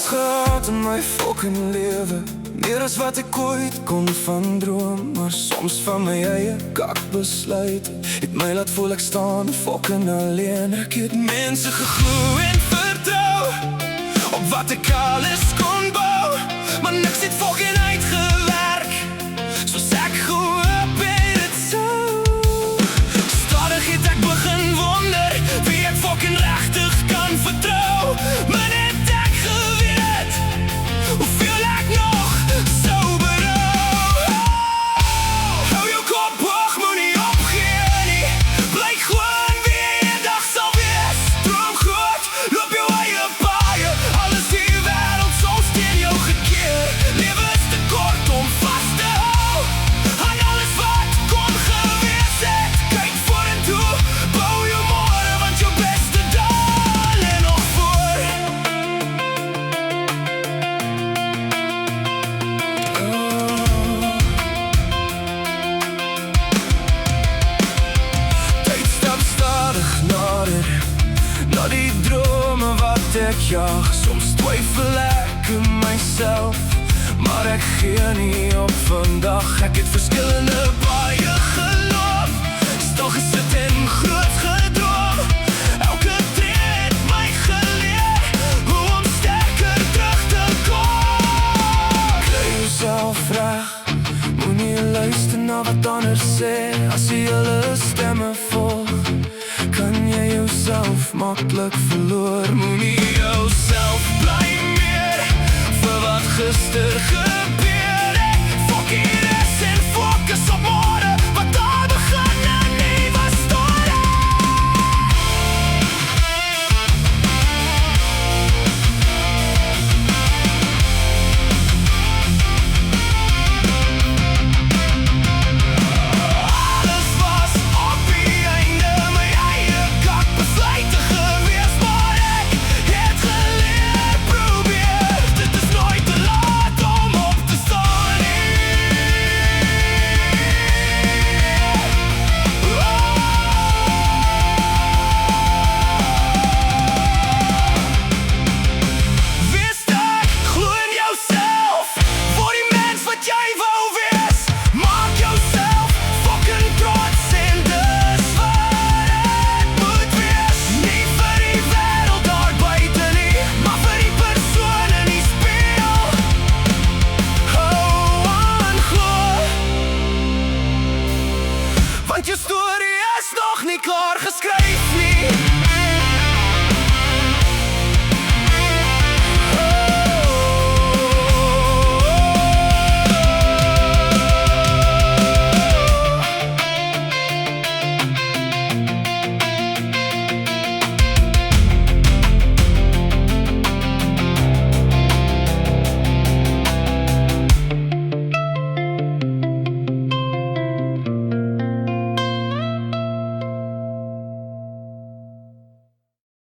alles gehad in my fucking lewe, meer as wat ek ooit kon van droom. Maar soms van my eie kak besluit het my laat voel ek staan fucking alleen. Ek het mense geglo en vertrou op wat ek alles kon bou, maar niks het fucking uitgewerk soos ek gehoop het het sou. Stadig het ek begin wonder wie ek fucking regtig kan vertrou. Maar net ek geweet hoeveel ek nog sou berou. Hou jou kop hoog, moenie opgee nie. Blyk gewoon wie jy eendag sal wees. Droom groot, loop jou eie paaie. Alles die wêreld soms teen jou gekeer. Lewe is te kort om vas te hou aan alles wat kon gewees het. Kyk vorentoe, bou jou môre, want jou beste dae lê nog voor. Tyd stap stadig nader na die drome wat ek jag. Soms twyfel ek in myself, maar ek gee nie op vandag. Ek het verskillende baie geloof, stil gesit en groot gedroom. Elke tree het my geleer hoe om sterker terug te kom. Kry jouself reg, moenie luister na wat ander sê. As jy hulle stemme volg, kan jy jouself maklik verloor. Moenie jouself blameer vir wat gister gebeur.